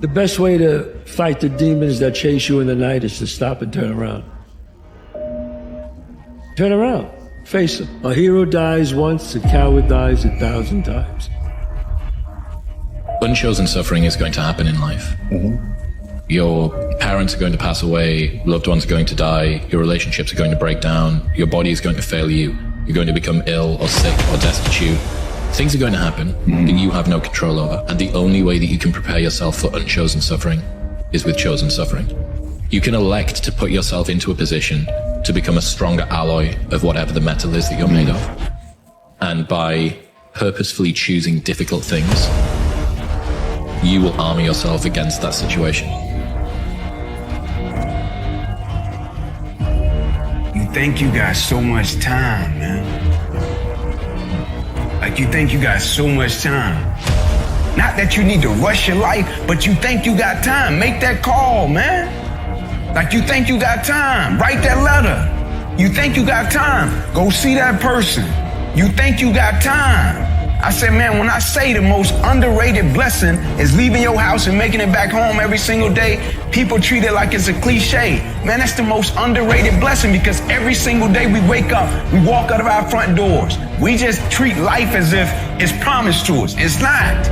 The best way to fight the demons that chase you in the night is to stop and turn around. Turn around, face them. A hero dies once, a coward dies 1,000 times. Unchosen suffering is going to happen in life. Your parents are going to pass away, loved ones are going to die, your relationships are going to break down, your body is going to fail you, you're going to become ill or sick or destitute. Things are going to happen that you have no control over. And the only way that you can prepare yourself for unchosen suffering is with chosen suffering. You can elect to put yourself into a position to become a stronger alloy of whatever the metal is that you're made of. And by purposefully choosing difficult things, you will armor yourself against that situation. You think you got so much time, man. Like you think you got so much time. Not that you need to rush your life, but you think you got time. Make that call, man. Like you think you got time. Write that letter. You think you got time. Go see that person. You think you got time. I said, man, when I say the most underrated blessing is leaving your house and making it back home every single day, people treat it like it's a cliche. Man, that's the most underrated blessing because every single day we wake up, we walk out of our front doors. We just treat life as if it's promised to us. It's not.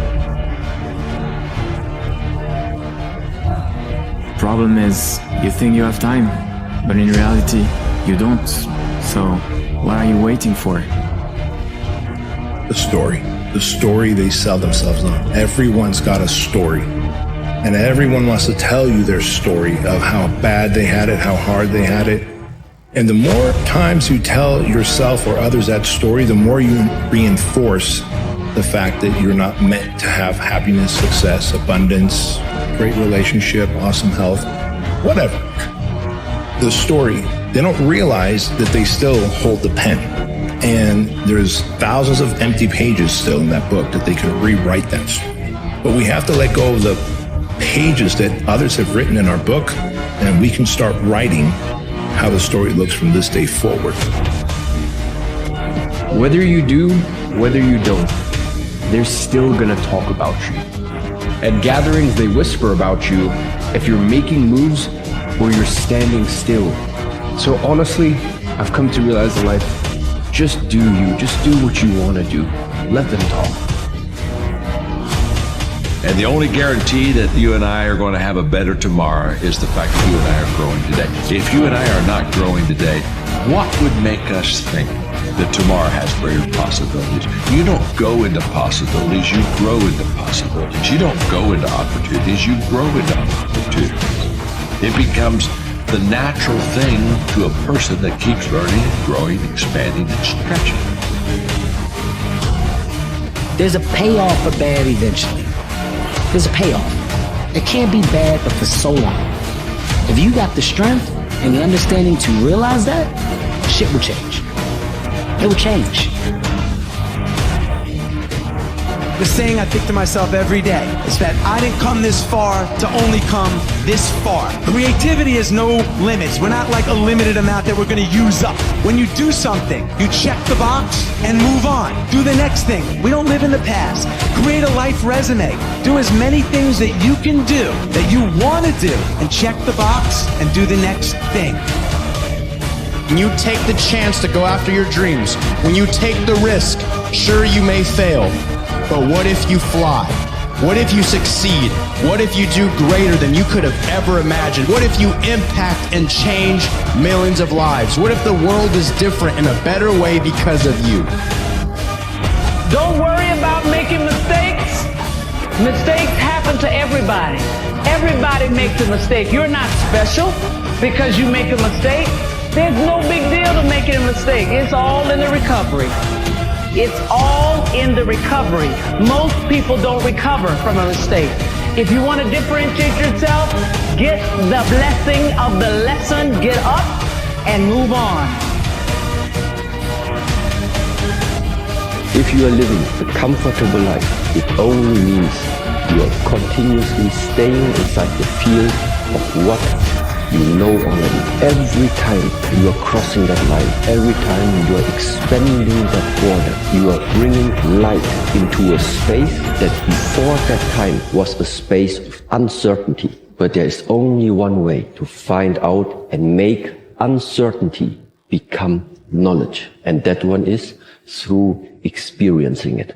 Problem is, you think you have time, but in reality, you don't. So, what are you waiting for? The story they sell themselves on. Everyone's got a story. And everyone wants to tell you their story of how bad they had it, how hard they had it. And the more times you tell yourself or others that story, the more you reinforce the fact that you're not meant to have happiness, success, abundance, great relationship, awesome health, whatever. The story, they don't realize that they still hold the pen. And there's thousands of empty pages still in that book that they could rewrite that story. But we have to let go of the pages that others have written in our book, and we can start writing how the story looks from this day forward. Whether you do, whether you don't, they're still gonna talk about you. At gatherings, they whisper about you if you're making moves or you're standing still. So honestly, I've come to realize in life, just do you, just do what you want to do. Let them talk. And the only guarantee that you and I are going to have a better tomorrow is the fact that you and I are growing today. If you and I are not growing today, what would make us think that tomorrow has greater possibilities? You don't go into possibilities, you grow into possibilities. You don't go into opportunities, you grow into opportunities. It becomes the natural thing to a person that keeps learning, growing, expanding, and stretching. There's a payoff for bad eventually. There's a payoff. It can't be bad, but for so long. If you got the strength and the understanding to realize that, shit will change. It will change. The saying I think to myself every day is that I didn't come this far to only come this far. Creativity has no limits. We're not like a limited amount that we're gonna use up. When you do something, you check the box and move on. Do the next thing. We don't live in the past. Create a life resume. Do as many things that you can do, that you wanna do, and check the box and do the next thing. When you take the chance to go after your dreams, when you take the risk, sure you may fail, but what if you fly? What if you succeed? What if you do greater than you could have ever imagined? What if you impact and change millions of lives? What if the world is different in a better way because of you? Don't worry about making mistakes. Mistakes happen to everybody. Everybody makes a mistake. You're not special because you make a mistake. There's no big deal to making a mistake. It's all in the recovery. It's all in the recovery. Most people don't recover from a mistake. If you want to differentiate yourself, get the blessing of the lesson, get up and move on. If you are living a comfortable life, it only means you are continuously staying inside the field of what You know already. Every time you are crossing that line, every time you are expanding that border, you are bringing light into a space that before that time was a space of uncertainty. But there is only one way to find out and make uncertainty become knowledge. And that one is through experiencing it.